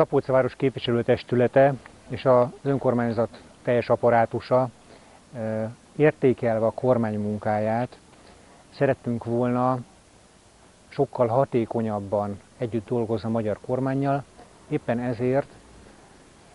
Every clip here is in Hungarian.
Tapolca város képviselőtestülete és az önkormányzat teljes apparátusa értékelve a kormány munkáját szerettünk volna sokkal hatékonyabban együtt dolgozni a magyar kormánnyal, éppen ezért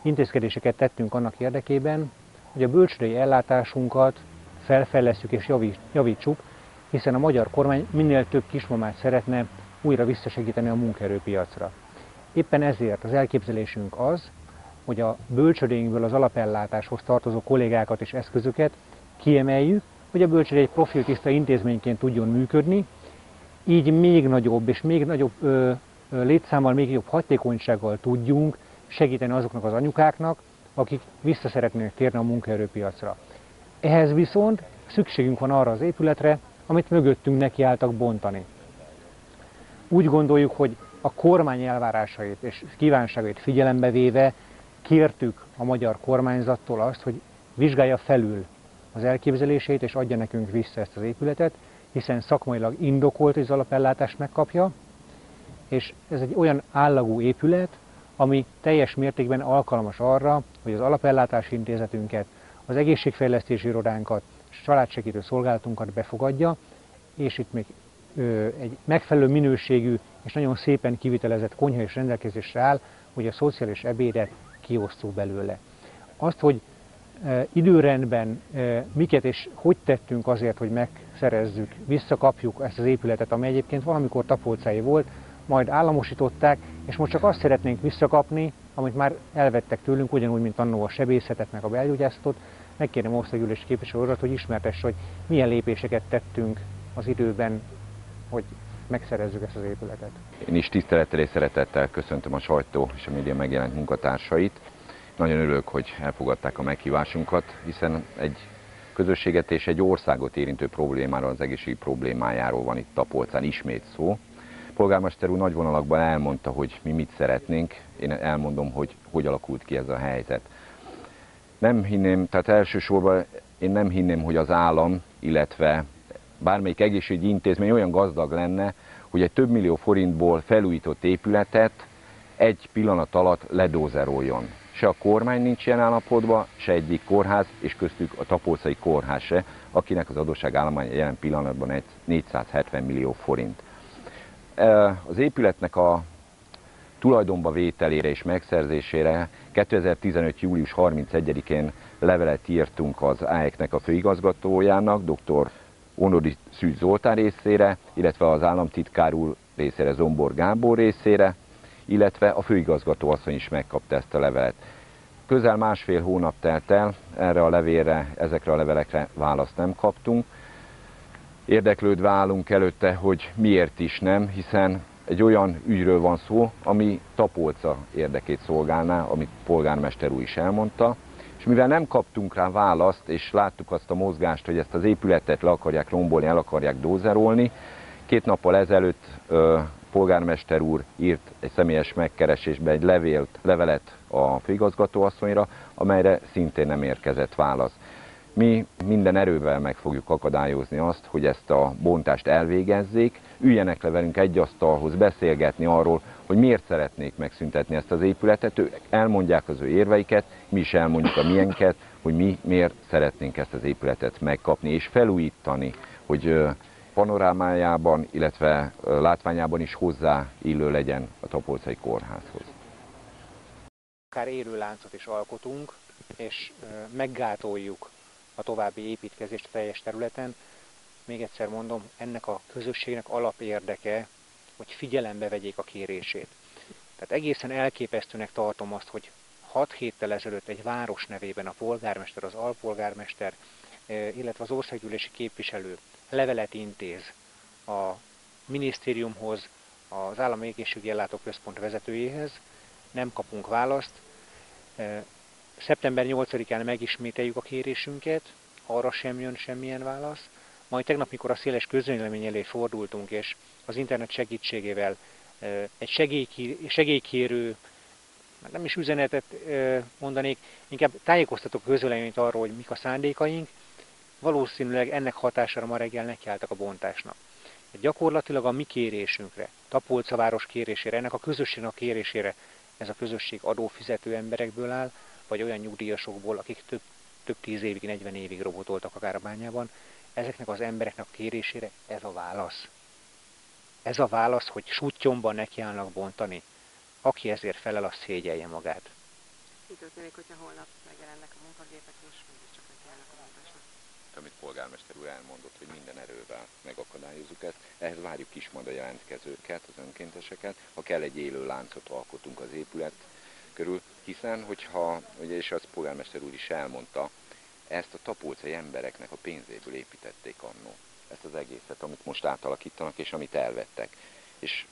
intézkedéseket tettünk annak érdekében, hogy a bölcsődei ellátásunkat felfejlesszük és javítsuk, hiszen a magyar kormány minél több kismamát szeretne újra visszasegíteni a munkaerőpiacra. Éppen ezért az elképzelésünk az, hogy a bölcsődénkből az alapellátáshoz tartozó kollégákat és eszközöket kiemeljük, hogy a bölcsődé egy profiltiszta intézményként tudjon működni, így még nagyobb és még nagyobb létszámmal, még jobb hatékonysággal tudjunk segíteni azoknak az anyukáknak, akik vissza szeretnének térni a munkaerőpiacra. Ehhez viszont szükségünk van arra az épületre, amit mögöttünk nekiálltak bontani. Úgy gondoljuk, hogy a kormány elvárásait és kívánságait figyelembe véve kértük a magyar kormányzattól azt, hogy vizsgálja felül az elképzelését és adja nekünk vissza ezt az épületet, hiszen szakmailag indokolt, hogy az alapellátást megkapja, és ez egy olyan állagú épület, ami teljes mértékben alkalmas arra, hogy az alapellátási intézetünket, az egészségfejlesztési irodánkat, és családsegítő szolgálatunkat befogadja, és itt még egy megfelelő minőségű és nagyon szépen kivitelezett konyha is rendelkezésre áll, hogy a szociális ebédet kiosztjuk belőle. Azt, hogy időrendben miket és hogy tettünk azért, hogy megszerezzük, visszakapjuk ezt az épületet, ami egyébként valamikor Tapolcáé volt, majd államosították, és most csak azt szeretnénk visszakapni, amit már elvettek tőlünk, ugyanúgy, mint annó a sebészetet, meg a belgyógyászatot. Megkérem országgyűlési képviselő urat, hogy ismertesse, hogy milyen lépéseket tettünk az időben, hogy megszerezzük ezt az épületet. Én is tisztelettel és szeretettel köszöntöm a sajtó és a média megjelent munkatársait. Nagyon örülök, hogy elfogadták a meghívásunkat, hiszen egy közösséget és egy országot érintő problémáról, az egészségügyi problémájáról van itt Tapolcán ismét szó. Polgármester úr nagy vonalakban elmondta, hogy mi mit szeretnénk, én elmondom, hogy alakult ki ez a helyzet. Nem hinném, tehát elsősorban én nem hinném, hogy az állam, illetve bármelyik egészségügyi intézmény olyan gazdag lenne, hogy egy több millió forintból felújított épületet egy pillanat alatt ledózeroljon. Se a kormány nincs ilyen állapotban, se egyik kórház, és köztük a tapolcai kórház se, akinek az adósságállománya jelen pillanatban egy 470 millió forint. Az épületnek a tulajdonba vételére és megszerzésére 2015. július 31-én levelet írtunk az AEK-nek a főigazgatójának, dr. Onodi Szűcs Zoltán részére, illetve az államtitkár úr részére, Zombor Gábor részére, illetve a főigazgató asszony is megkapta ezt a levelet. Közel másfél hónap telt el, erre a levélre, ezekre a levelekre választ nem kaptunk. Érdeklődve állunk előtte, hogy miért is nem, hiszen egy olyan ügyről van szó, ami Tapolca érdekét szolgálná, amit polgármester úr is elmondta, és mivel nem kaptunk rá választ, és láttuk azt a mozgást, hogy ezt az épületet le akarják rombolni, el akarják dózerolni, 2 nappal ezelőtt polgármester úr írt egy személyes megkeresésbe egy levelet a főigazgatóasszonyra, amelyre szintén nem érkezett válasz. Mi minden erővel meg fogjuk akadályozni azt, hogy ezt a bontást elvégezzék, üljenek le velünk egy asztalhoz beszélgetni arról, hogy miért szeretnék megszüntetni ezt az épületet, ők elmondják az ő érveiket, mi is elmondjuk a miénket, hogy mi miért szeretnénk ezt az épületet megkapni és felújítani, hogy panorámájában, illetve látványában is hozzáillő legyen a tapolcai kórházhoz. Akár élőláncot is alkotunk, és meggátoljuk a további építkezést a teljes területen. Még egyszer mondom, ennek a közösségnek alapérdeke, hogy figyelembe vegyék a kérését. Tehát egészen elképesztőnek tartom azt, hogy 6 héttel ezelőtt egy város nevében a polgármester, az alpolgármester, illetve az országgyűlési képviselő levelet intéz a minisztériumhoz, az Állami Egészségügyi Ellátóközpont vezetőjéhez, nem kapunk választ. Szeptember 8-án megismételjük a kérésünket, arra sem jön semmilyen válasz. Majd tegnap, mikor a széles közvélemény elé fordultunk, és az internet segítségével egy segélykérő, nem is üzenetet mondanék, inkább tájékoztatok a közvéleményt arról, hogy mik a szándékaink, valószínűleg ennek hatására ma reggel nekiálltak a bontásnak. Gyakorlatilag a mi kérésünkre, Tapolca város kérésére, ennek a közösségnek a kérésére ez a közösség adófizető emberekből áll, vagy olyan nyugdíjasokból, akik több 10 évig, 40 évig robotoltak akár a bányában. Ezeknek az embereknek a kérésére ez a válasz. Ez a válasz, hogy suttyomban nekiállnak bontani. Aki ezért felel, az szégyelje magát. Mi történik, hogyha holnap megjelennek a munkagépek, és mégiscsak nekiállnak a munkásnak? Amit polgármester úr elmondott, hogy minden erővel megakadályozzuk ezt, ehhez várjuk is majd a jelentkezőket, az önkénteseket, ha kell egy élő láncot alkotunk az épület körül, hiszen hogyha, ugye, és az polgármester úr is elmondta, ezt a tapolcai embereknek a pénzéből építették annó. Ezt az egészet, amit most átalakítanak, és amit elvettek. És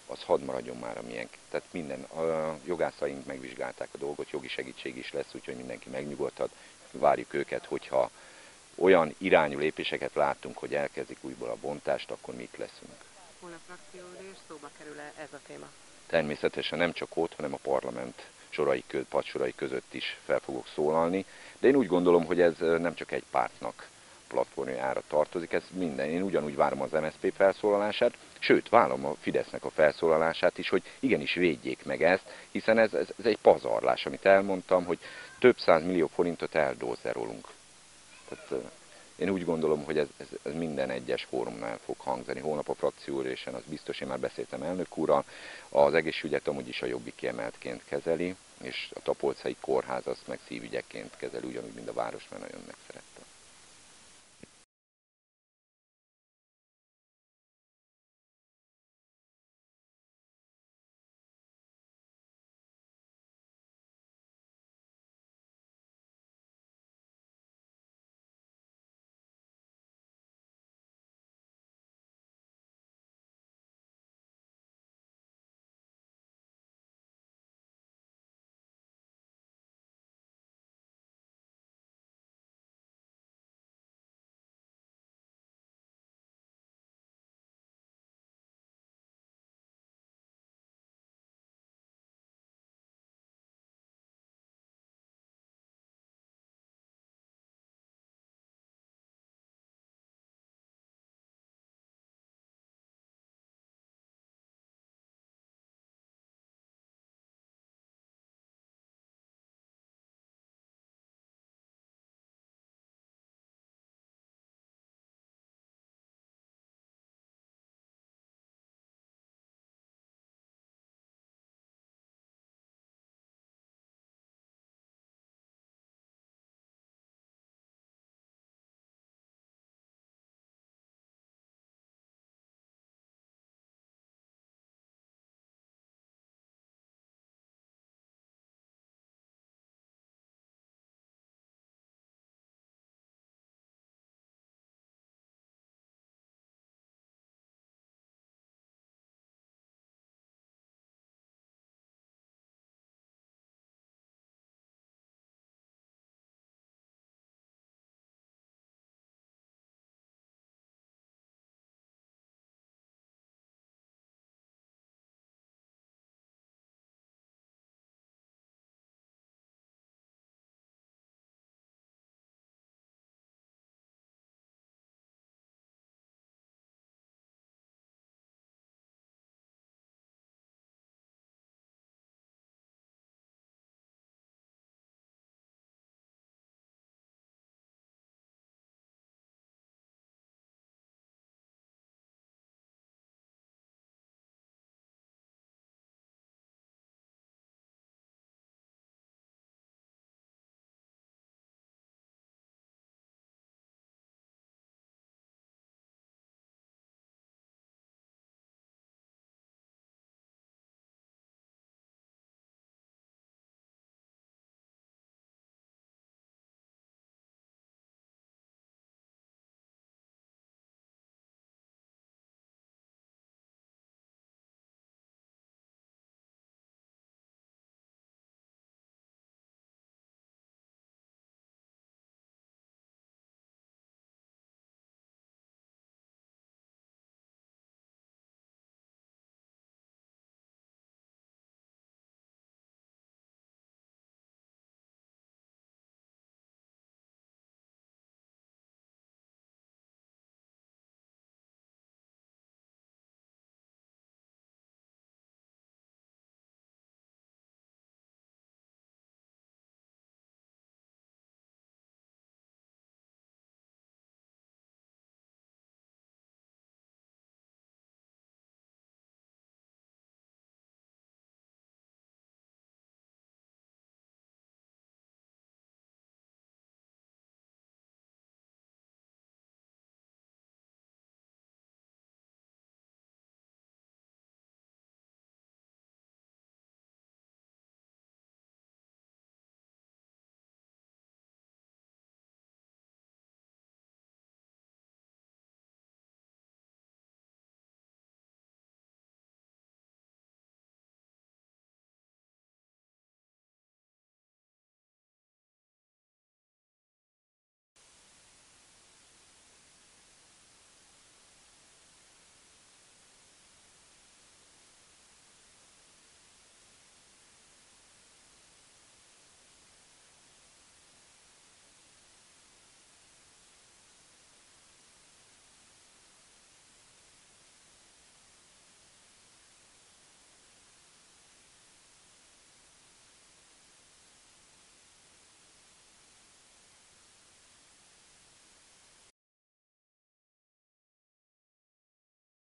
az hadd maradjon már amilyen. Tehát minden, a jogászaink megvizsgálták a dolgot, jogi segítség is lesz, úgyhogy mindenki megnyugodhat. Várjuk őket, hogyha olyan irányú lépéseket látunk, hogy elkezdik újból a bontást, akkor mi itt leszünk. Holnap frakcióülés, szóba kerül-e ez a téma? Természetesen nem csak ott, hanem a parlament padsorai között is fel fogok szólalni, de én úgy gondolom, hogy ez nem csak egy pártnak platformjára tartozik, ez minden. Én ugyanúgy várom az MSZP felszólalását, sőt, várom a Fidesznek a felszólalását is, hogy igenis védjék meg ezt, hiszen ez egy pazarlás, amit elmondtam, hogy több 100 millió forintot eldózerolunk. Tehát én úgy gondolom, hogy ez minden egyes fórumnál fog hangzani. Hónap a frakcióülésen, az biztos, én már beszéltem elnök úrral, az egészségügyet amúgy is a Jobbik kiemeltként kezeli, és a tapolcai kórház azt meg szívügyekként kezeli, ugyanúgy, mint a város, mert nagyon megszeret.